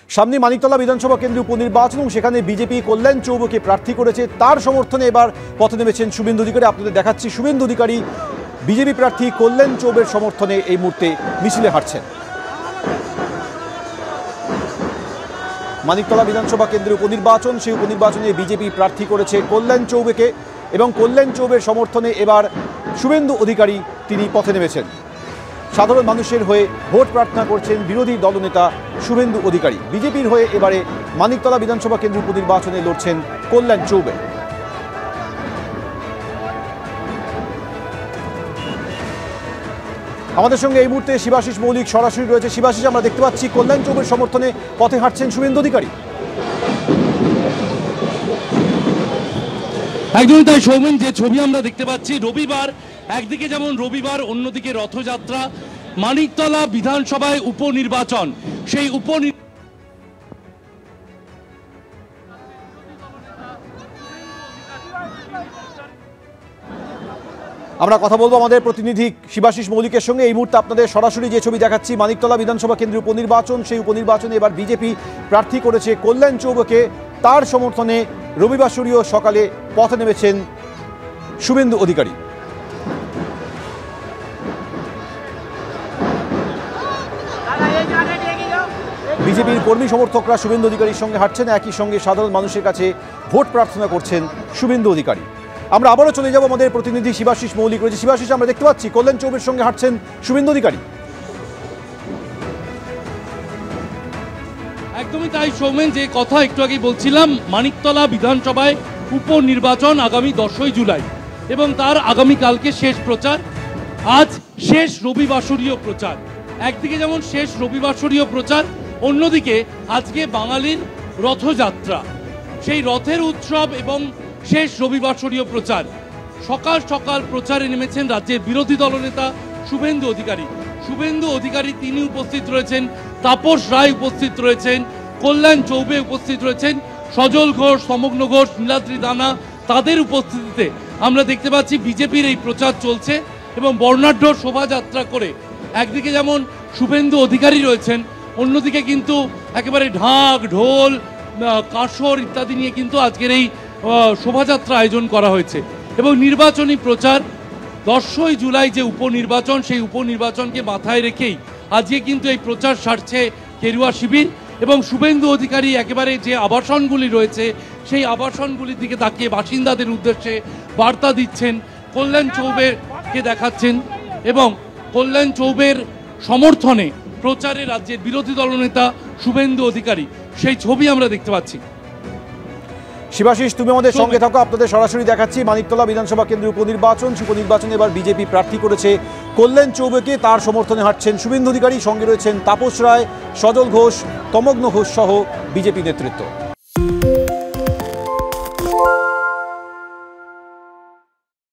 সামনে মানিকতলা বিধানসভা কেন্দ্রে উপনির্বাচন এবং সেখানে বিজেপি কল্যাণ চৌবেকে প্রার্থী করেছে। তার সমর্থনে এবার পথে নেমেছেন শুভেন্দু অধিকারী। আপনাদের দেখাচ্ছি শুভেন্দু অধিকারী বিজেপি প্রার্থী কল্যাণ চৌবের সমর্থনে এই মুহূর্তে মিছিলে হাঁটছেন। মানিকতলা বিধানসভা কেন্দ্রে উপনির্বাচন, সেই উপনির্বাচনে বিজেপি প্রার্থী করেছে কল্যাণ চৌবেকে এবং কল্যাণ চৌবের সমর্থনে এবার শুভেন্দু অধিকারী তিনি পথে নেমেছেন। সাধারণ মানুষের হয়ে ভোট প্রার্থনা করছেন বিরোধী দলনেতা শুভেন্দু অধিকারী। বিজেপির হয়ে এবারে মানিকতলা বিধানসভা কেন্দ্র উপনির্বাচনে লড়ছেন কল্যাণ চৌবে। আমাদের সঙ্গে এই মুহূর্তে শিবাশিস মৌলিক সরাসরি রয়েছে। শিবাশিস, আমরা দেখতে পাচ্ছি কল্যাণ চৌবের সমর্থনে পথে হাঁটছেন শুভেন্দু অধিকারী। একদমই তাই সৌমেন, যে ছবি আমরা দেখতে পাচ্ছি, রবিবার একদিকে যেমন রবিবার, অন্যদিকে রথযাত্রা, মানিকতলা বিধানসভায় উপনির্বাচন। সেই আমরা কথা বলবো আমাদের প্রতিনিধি শিবাশিস মৌলিকের সঙ্গে। এই মুহূর্তে আপনাদের সরাসরি যে ছবি দেখাচ্ছি, মানিকতলা বিধানসভা কেন্দ্রে উপনির্বাচন, সেই উপনির্বাচনে এবার বিজেপি প্রার্থী করেছে কল্যাণ চৌবেকে। তার সমর্থনে রবিবাসরীয় সকালে পথে নেমেছেন শুভেন্দু অধিকারী। বিজেপির কর্মী সমর্থকরা শুভেন্দু অধিকারীর সঙ্গে হাঁটছেন, একই সঙ্গে সাধারণ মানুষের কাছে ভোট প্রার্থনা করছেন শুভেন্দু অধিকারী। আমরা আবারও চলে যাব, আমাদের প্রতিনিধি শিবাশিস মৌলিক রয়েছে। শিবাশিস, আমরা দেখতে পাচ্ছি কল্যাণ চৌবের সঙ্গে হাঁটছেন শুভেন্দু অধিকারী। একদমই তাই সৌমেন, যে কথা একটু আগেই বলছিলাম, মানিকতলা বিধানসভায় উপনির্বাচন আগামী 10ই জুলাই এবং তার আগামীকালকে শেষ প্রচার। আজ শেষ রবিবাসরীয় প্রচার। একদিকে যেমন শেষ রবিবাসরীয় প্রচার, অন্যদিকে আজকে বাঙালির রথযাত্রা, সেই রথের উৎসব এবং শেষ রবিবাসরীয় প্রচার। সকাল সকাল প্রচারে নেমেছেন রাজ্যের বিরোধী দলনেতা শুভেন্দু অধিকারী। শুভেন্দু অধিকারী তিনি উপস্থিত রয়েছেন, তাপস রায় উপস্থিত রয়েছেন, কল্যাণ চৌবে উপস্থিত রয়েছেন, সজল ঘোষ, সমগ্ন ঘোষ, নীলাদ্রি দানা, তাদের উপস্থিতিতে আমরা দেখতে পাচ্ছি বিজেপির এই প্রচার চলছে এবং বর্ণাঢ্য শোভাযাত্রা করে একদিকে যেমন শুভেন্দু অধিকারী রয়েছেন, অন্যদিকে কিন্তু একেবারে ঢাক ঢোল কাসর ইত্যাদি নিয়ে কিন্তু আজকের এই শোভাযাত্রা আয়োজন করা হয়েছে। এবং নির্বাচনী প্রচার, 10ই জুলাই যে উপনির্বাচন, সেই উপনির্বাচনকে মাথায় রেখেই আজকে কিন্তু এই প্রচার সারছে কেরুয়া শিবির। এবং শুভেন্দু অধিকারী একেবারে যে আবাসনগুলি রয়েছে, সেই আবাসনগুলির দিকে তাকিয়ে বাসিন্দাদের উদ্দেশ্যে বার্তা দিচ্ছেন, কল্যাণ চৌবেকে দেখাচ্ছেন এবং কল্যাণ চৌবের সমর্থনে প্রচারে রাজ্যের বিরোধী দলনেতা শুভেন্দু অধিকারী, সেই ছবি আমরা দেখতে পাচ্ছি। শিবাশিস, তুমি আমাদের সঙ্গে থাকো, আপনাদের সরাসরি দেখাচ্ছি মানিকতলা বিধানসভা কেন্দ্রে উপনির্বাচন। উপনির্বাচনে এবার বিজেপি প্রার্থী করেছে কল্যাণ চৌবেকে। তার সমর্থনে হাঁটছেন শুভেন্দু অধিকারী, সঙ্গে রয়েছেন তাপস রায়, সজল ঘোষ, তমগ্ন ঘোষ সহ বিজেপি নেতৃত্ব।